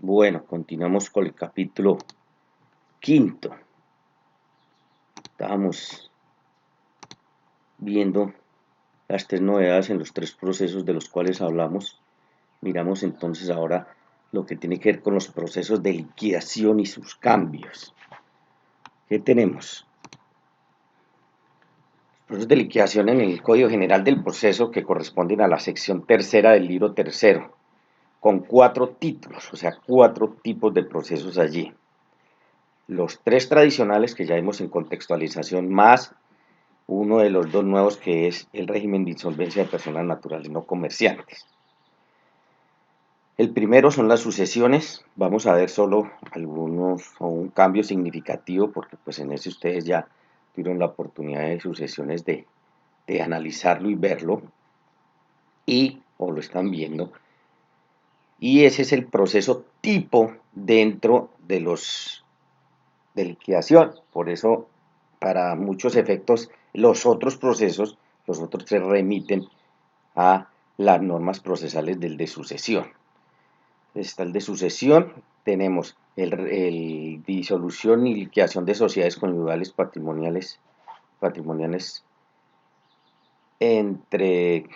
Bueno, continuamos con el capítulo quinto. Estábamos viendo las tres novedades en los tres procesos de los cuales hablamos. Miramos entonces ahora lo que tiene que ver con los procesos de liquidación y sus cambios. ¿Qué tenemos? Los procesos de liquidación en el Código General del Proceso que corresponden a la sección tercera del libro tercero, con 4 títulos, o sea, 4 tipos de procesos allí. Los 3 tradicionales que ya vimos en contextualización, más uno de los 2 nuevos, que es el régimen de insolvencia de personas naturales no comerciantes. El primero son las sucesiones. Vamos a ver solo algunos o un cambio significativo, porque pues en ese ustedes ya tuvieron la oportunidad de sucesiones de analizarlo y verlo, o lo están viendo. Y ese es el proceso tipo dentro de los de liquidación. Por eso, para muchos efectos, los otros procesos, los otros se remiten a las normas procesales del de sucesión. Está el de sucesión, tenemos el disolución y liquidación de sociedades conyugales patrimoniales entre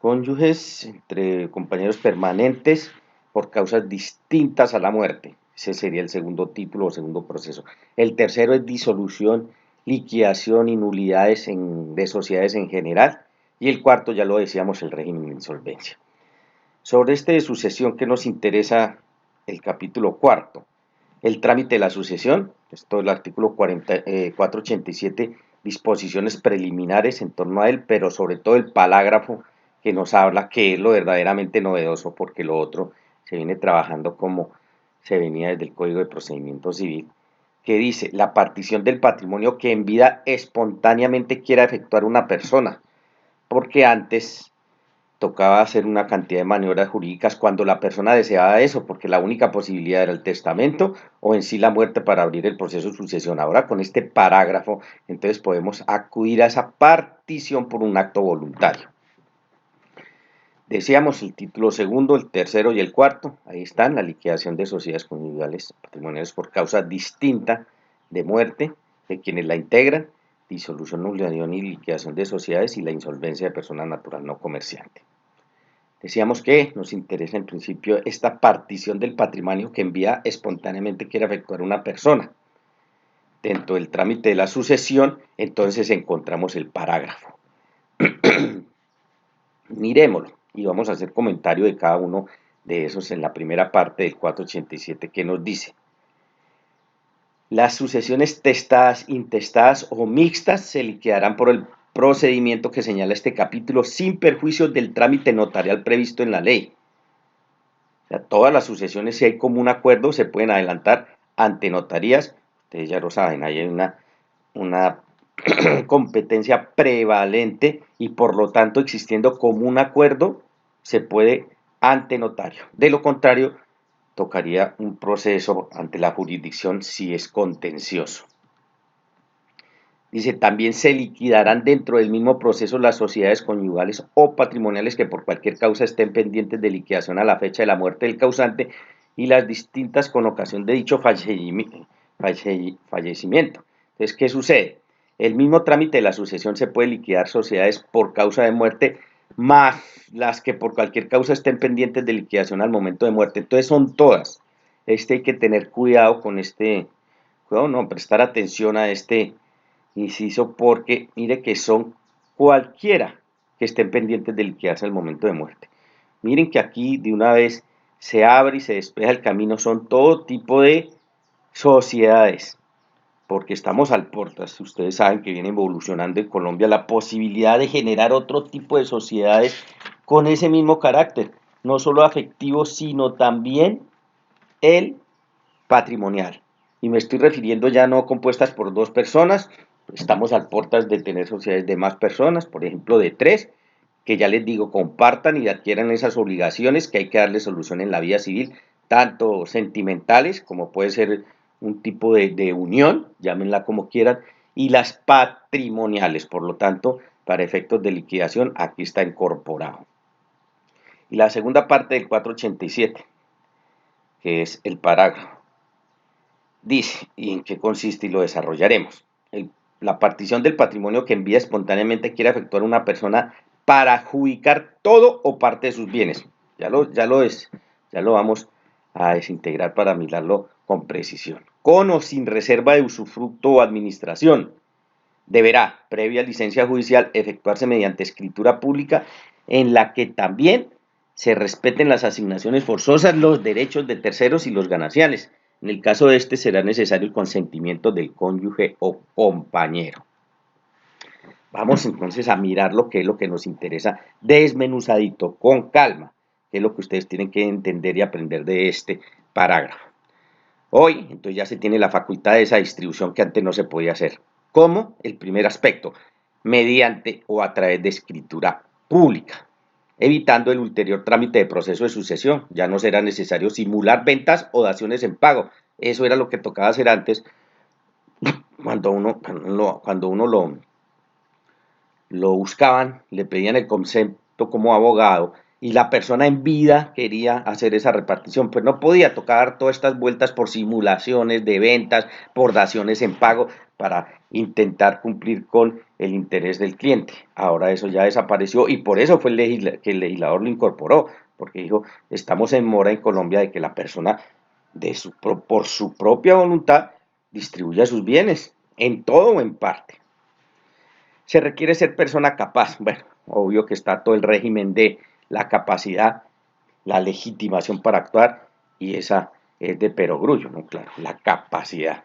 cónyuges, entre compañeros permanentes por causas distintas a la muerte. Ese sería el segundo título o segundo proceso. El tercero es disolución, liquidación y nulidades de sociedades en general. Y el cuarto, ya lo decíamos, el régimen de insolvencia. Sobre este de sucesión que nos interesa el capítulo cuarto, el trámite de la sucesión, esto es el artículo 487, disposiciones preliminares en torno a él, pero sobre todo el parágrafo que nos habla, que es lo verdaderamente novedoso, porque lo otro se viene trabajando como se venía desde el Código de Procedimiento Civil, que dice: la partición del patrimonio que en vida espontáneamente quiera efectuar una persona, porque antes tocaba hacer una cantidad de maniobras jurídicas cuando la persona deseaba eso, porque la única posibilidad era el testamento o en sí la muerte para abrir el proceso de sucesión. Ahora con este parágrafo, entonces podemos acudir a esa partición por un acto voluntario. Decíamos el título segundo, el tercero y el cuarto, ahí están: la liquidación de sociedades conyugales patrimoniales por causa distinta de muerte de quienes la integran, disolución, nulidad y liquidación de sociedades, y la insolvencia de persona natural no comerciante. Decíamos que nos interesa en principio esta partición del patrimonio que en vida espontáneamente quiere efectuar una persona. Dentro del trámite de la sucesión, entonces encontramos el parágrafo. Mirémoslo y vamos a hacer comentario de cada uno de esos en la primera parte del 487, que nos dice: las sucesiones testadas, intestadas o mixtas se liquidarán por el procedimiento que señala este capítulo, sin perjuicio del trámite notarial previsto en la ley. O sea, todas las sucesiones, si hay común acuerdo, se pueden adelantar ante notarías. Ustedes ya lo saben, ahí hay una competencia prevalente, y por lo tanto, existiendo común acuerdo, se puede ante notario. De lo contrario, tocaría un proceso ante la jurisdicción si es contencioso. Dice: también se liquidarán dentro del mismo proceso las sociedades conyugales o patrimoniales que por cualquier causa estén pendientes de liquidación a la fecha de la muerte del causante, y las distintas con ocasión de dicho fallecimiento. Entonces, ¿qué sucede? El mismo trámite de la sucesión se puede liquidar sociedades por causa de muerte, más las que por cualquier causa estén pendientes de liquidación al momento de muerte. Entonces son todas. Hay que tener cuidado con prestar atención a este inciso, porque mire que son cualquiera que estén pendientes de liquidarse al momento de muerte. Miren que aquí de una vez se abre y se despeja el camino, son todo tipo de sociedades, porque estamos al portas. Ustedes saben que viene evolucionando en Colombia la posibilidad de generar otro tipo de sociedades con ese mismo carácter, no solo afectivo, sino también el patrimonial. Y me estoy refiriendo ya no compuestas por 2 personas, estamos al portas de tener sociedades de más personas, por ejemplo de 3, que ya les digo, compartan y adquieran esas obligaciones que hay que darle solución en la vía civil, tanto sentimentales, como puede ser un tipo de unión, llámenla como quieran, y las patrimoniales. Por lo tanto, para efectos de liquidación, aquí está incorporado. Y la segunda parte del 487. que es el parágrafo. Dice, ¿y en qué consiste? Y lo desarrollaremos. La partición del patrimonio que en vida espontáneamente quiere efectuar una persona para adjudicar todo o parte de sus bienes. Ya lo vamos a desintegrar para mirarlo con precisión. Con o sin reserva de usufructo o administración. Deberá, previa licencia judicial, efectuarse mediante escritura pública en la que también se respeten las asignaciones forzosas, los derechos de terceros y los gananciales. En el caso de este será necesario el consentimiento del cónyuge o compañero. Vamos entonces a mirar lo que es lo que nos interesa desmenuzadito, con calma, que es lo que ustedes tienen que entender y aprender de este parágrafo. Hoy, entonces ya se tiene la facultad de esa distribución que antes no se podía hacer. ¿Cómo? El primer aspecto, mediante o a través de escritura pública, evitando el ulterior trámite de proceso de sucesión. Ya no será necesario simular ventas o daciones en pago. Eso era lo que tocaba hacer antes, cuando uno lo buscaban, le pedían el concepto como abogado y la persona en vida quería hacer esa repartición, pues no podía tocar todas estas vueltas por simulaciones de ventas, por daciones en pago, para intentar cumplir con el interés del cliente. Ahora eso ya desapareció y por eso fue que el legislador lo incorporó, porque dijo, estamos en mora en Colombia de que la persona por su propia voluntad distribuya sus bienes, en todo o en parte. Se requiere ser persona capaz. Bueno, obvio que está todo el régimen de la capacidad, la legitimación para actuar, y esa es de perogrullo, ¿no? Claro, la capacidad.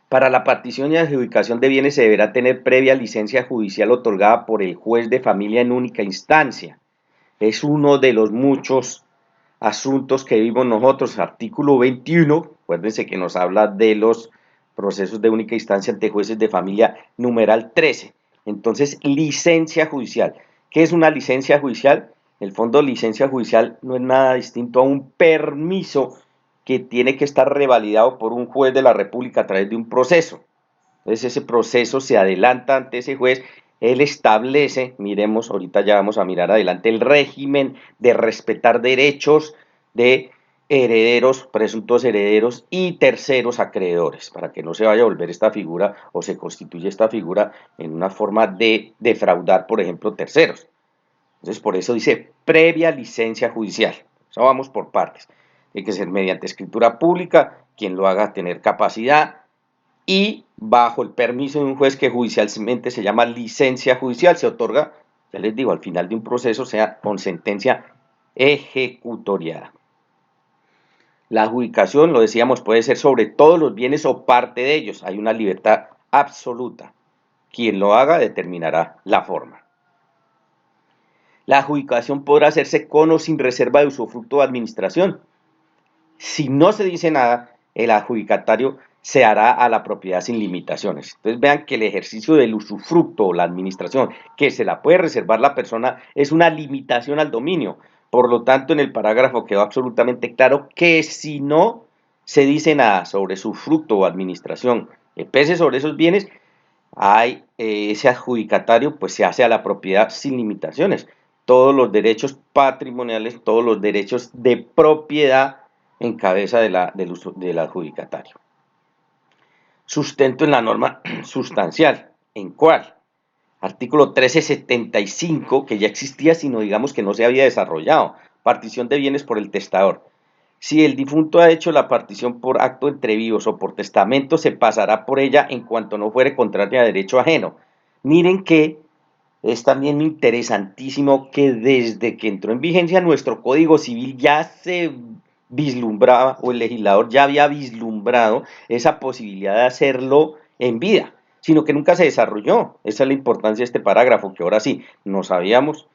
Para la partición y adjudicación de bienes se deberá tener previa licencia judicial otorgada por el juez de familia en única instancia. Es uno de los muchos asuntos que vimos nosotros. Artículo 21, acuérdense que nos habla de los procesos de única instancia ante jueces de familia, numeral 13. Entonces, licencia judicial. ¿Qué es una licencia judicial? En el fondo, licencia judicial no es nada distinto a un permiso que tiene que estar revalidado por un juez de la República a través de un proceso. Entonces, ese proceso se adelanta ante ese juez. Él establece, miremos, ahorita ya vamos a mirar adelante, el régimen de respetar derechos de herederos, presuntos herederos y terceros acreedores, para que no se vaya a volver esta figura o se constituya esta figura en una forma de defraudar, por ejemplo, terceros. Entonces, por eso dice previa licencia judicial. O vamos por partes. Tiene que ser mediante escritura pública, quien lo haga tener capacidad, y bajo el permiso de un juez que judicialmente se llama licencia judicial, se otorga, ya les digo, al final de un proceso, sea con sentencia ejecutoriada. La adjudicación, lo decíamos, puede ser sobre todos los bienes o parte de ellos. Hay una libertad absoluta. Quien lo haga determinará la forma. La adjudicación podrá hacerse con o sin reserva de usufructo o administración. Si no se dice nada, el adjudicatario se hará a la propiedad sin limitaciones. Entonces vean que el ejercicio del usufructo o la administración que se la puede reservar la persona es una limitación al dominio. Por lo tanto, en el parágrafo quedó absolutamente claro que si no se dice nada sobre usufructo o administración que pese sobre esos bienes, hay ese adjudicatario pues se hace a la propiedad sin limitaciones. Todos los derechos patrimoniales, todos los derechos de propiedad en cabeza del adjudicatario. Sustento en la norma sustancial. ¿En cuál? Artículo 1375, que ya existía, sino digamos que no se había desarrollado. Partición de bienes por el testador. Si el difunto ha hecho la partición por acto entre vivos o por testamento, se pasará por ella en cuanto no fuere contraria a derecho ajeno. Miren que es también interesantísimo que desde que entró en vigencia nuestro Código Civil ya se vislumbraba, o el legislador ya había vislumbrado esa posibilidad de hacerlo en vida, sino que nunca se desarrolló. Esa es la importancia de este parágrafo, que ahora sí nos habíamos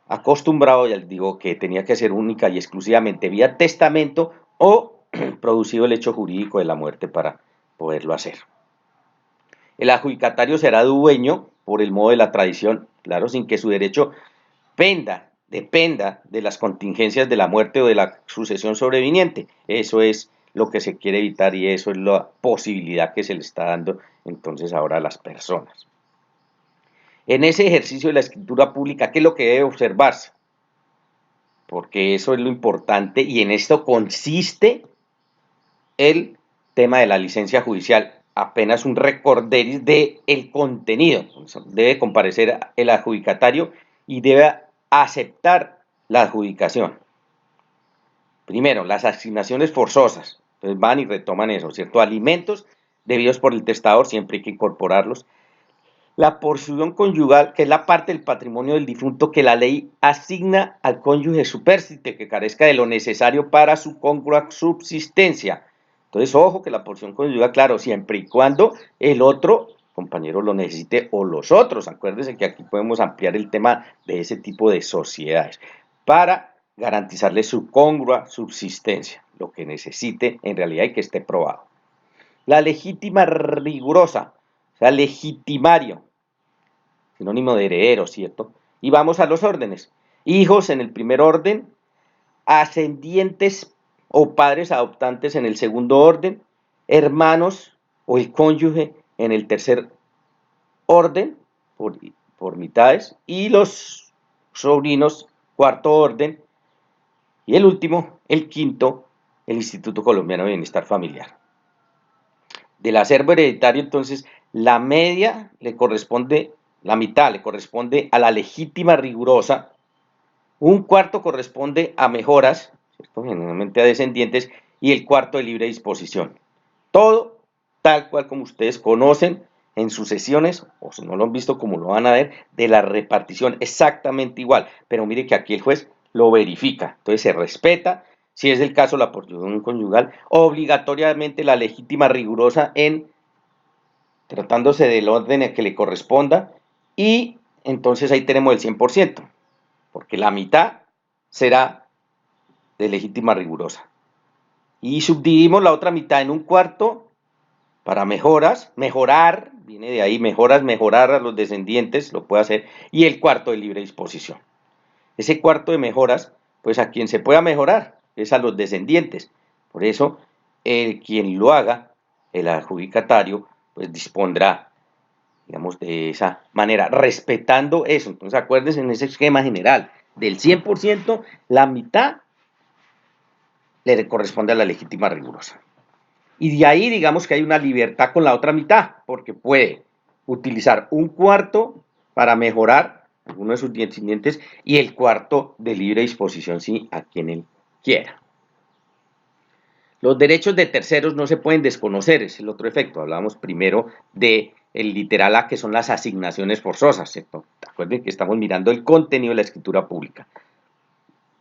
acostumbrado, ya les digo, que tenía que ser única y exclusivamente vía testamento o producido el hecho jurídico de la muerte para poderlo hacer. El adjudicatario será dueño por el modo de la tradición, claro, sin que su derecho dependa de las contingencias de la muerte o de la sucesión sobreviniente. Eso es lo que se quiere evitar y eso es la posibilidad que se le está dando entonces ahora a las personas. En ese ejercicio de la escritura pública, ¿qué es lo que debe observarse? porque eso es lo importante y en esto consiste el tema de la licencia judicial. Apenas un recorderis del contenido. Debe comparecer el adjudicatario y debe aceptar la adjudicación. Primero, las asignaciones forzosas. Entonces van y retoman eso, ¿cierto? Alimentos debidos por el testador, siempre hay que incorporarlos. La porción conyugal, que es la parte del patrimonio del difunto que la ley asigna al cónyuge supérstite, que carezca de lo necesario para su congrua subsistencia. Entonces, ojo que la porción conyugal, claro, siempre y cuando el otro compañero lo necesite o los otros. Acuérdense que aquí podemos ampliar el tema de ese tipo de sociedades para garantizarle su congrua subsistencia, lo que necesite en realidad y que esté probado. La legítima rigurosa, o sea, legitimario, sinónimo de heredero, ¿cierto? Y vamos a los órdenes. Hijos en el primer orden, ascendientes o padres adoptantes en el segundo orden, hermanos o el cónyuge en el tercer orden, por mitades, y los sobrinos, cuarto orden, y el último, el quinto, el Instituto Colombiano de Bienestar Familiar. Del acervo hereditario, entonces, la media le corresponde, la mitad le corresponde a la legítima rigurosa, un cuarto corresponde a mejoras, ¿cierto? Generalmente a descendientes, y el cuarto de libre disposición. Todo tal cual como ustedes conocen en sucesiones, o si no lo han visto como lo van a ver, de la repartición exactamente igual. Pero mire que aquí el juez lo verifica, entonces se respeta, si es el caso la porción conyugal, obligatoriamente la legítima rigurosa en tratándose del orden que le corresponda, y entonces ahí tenemos el 100%, porque la mitad será de legítima rigurosa. Y subdividimos la otra mitad en un cuarto para mejoras, mejorar, viene de ahí, mejoras, mejorar a los descendientes, lo puede hacer, y el cuarto de libre disposición. Ese cuarto de mejoras, pues a quien se pueda mejorar es a los descendientes. Por eso, quien lo haga, el adjudicatario, pues dispondrá, digamos, de esa manera, respetando eso. Entonces, acuérdense en ese esquema general, del 100%, la mitad le corresponde a la legítima rigurosa. Y de ahí, digamos que hay una libertad con la otra mitad, porque puede utilizar un cuarto para mejorar alguno de sus descendientes y el cuarto de libre disposición, sí, a quien él quiera. Los derechos de terceros no se pueden desconocer, es el otro efecto. Hablamos primero de el literal A, que son las asignaciones forzosas, ¿cierto? Recuerden que estamos mirando el contenido de la escritura pública.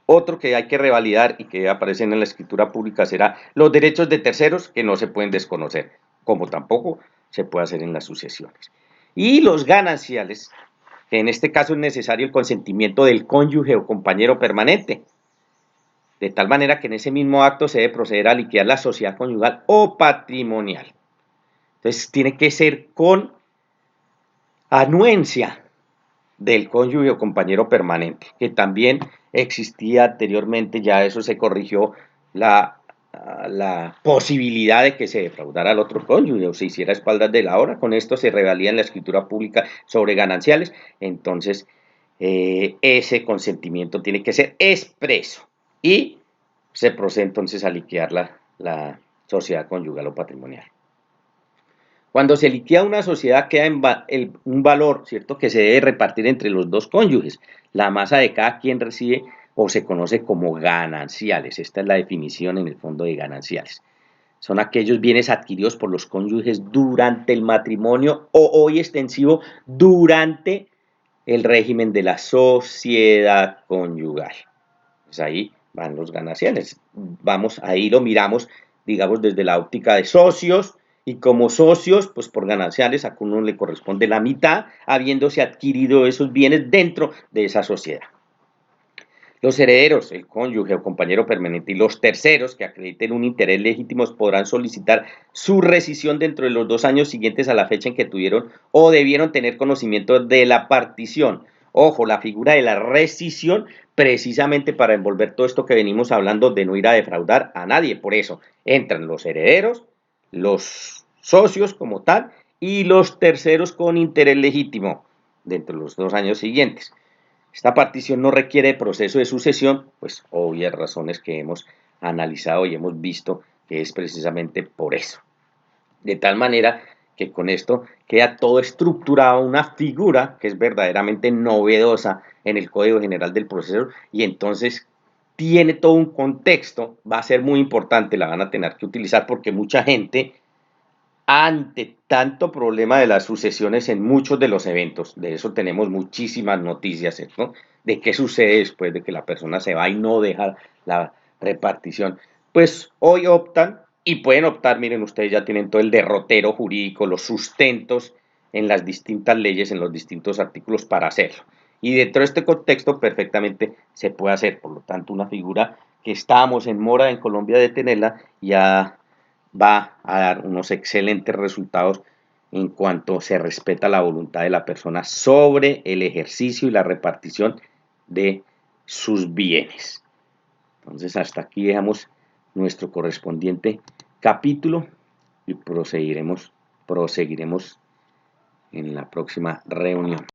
Otro que hay que revalidar y que aparece en la escritura pública será los derechos de terceros que no se pueden desconocer, como tampoco se puede hacer en las sucesiones. Y los gananciales, que en este caso es necesario el consentimiento del cónyuge o compañero permanente, de tal manera que en ese mismo acto se debe proceder a liquidar la sociedad conyugal o patrimonial. Entonces tiene que ser con anuencia del cónyuge o compañero permanente, que también existía anteriormente, ya eso se corrigió, la posibilidad de que se defraudara al otro cónyuge o se hiciera a espaldas de la obra. Con esto se revalía en la escritura pública sobre gananciales, entonces ese consentimiento tiene que ser expreso y se procede entonces a liquidar la sociedad conyugal o patrimonial. Cuando se liquida una sociedad queda un valor, ¿cierto?, que se debe repartir entre los dos cónyuges. La masa de cada quien recibe o se conoce como gananciales. Esta es la definición en el fondo de gananciales. Son aquellos bienes adquiridos por los cónyuges durante el matrimonio o hoy extensivo durante el régimen de la sociedad conyugal. Pues ahí van los gananciales. Vamos, ahí lo miramos, digamos, desde la óptica de socios, y como socios, pues por gananciales a uno le corresponde la mitad, habiéndose adquirido esos bienes dentro de esa sociedad. Los herederos, el cónyuge o compañero permanente, y los terceros que acrediten un interés legítimo podrán solicitar su rescisión dentro de los 2 años siguientes a la fecha en que tuvieron o debieron tener conocimiento de la partición. Ojo, la figura de la rescisión precisamente para envolver todo esto que venimos hablando de no ir a defraudar a nadie. Por eso entran los herederos, los socios como tal y los terceros con interés legítimo dentro de los 2 años siguientes. Esta partición no requiere proceso de sucesión, pues obvias razones que hemos analizado y hemos visto que es precisamente por eso. De tal manera que con esto queda todo estructurado, una figura que es verdaderamente novedosa en el Código General del Proceso y entonces tiene todo un contexto, va a ser muy importante, la van a tener que utilizar porque mucha gente ante tanto problema de las sucesiones en muchos de los eventos, de eso tenemos muchísimas noticias, ¿no? De qué sucede después de que la persona se va y no deja la repartición. Pues hoy optan y pueden optar, miren, ustedes ya tienen todo el derrotero jurídico, los sustentos en las distintas leyes, en los distintos artículos para hacerlo. Y dentro de este contexto perfectamente se puede hacer, por lo tanto, una figura que estábamos en mora en Colombia de tenerla ya va a dar unos excelentes resultados en cuanto se respeta la voluntad de la persona sobre el ejercicio y la repartición de sus bienes. Entonces hasta aquí dejamos nuestro correspondiente capítulo y proseguiremos en la próxima reunión.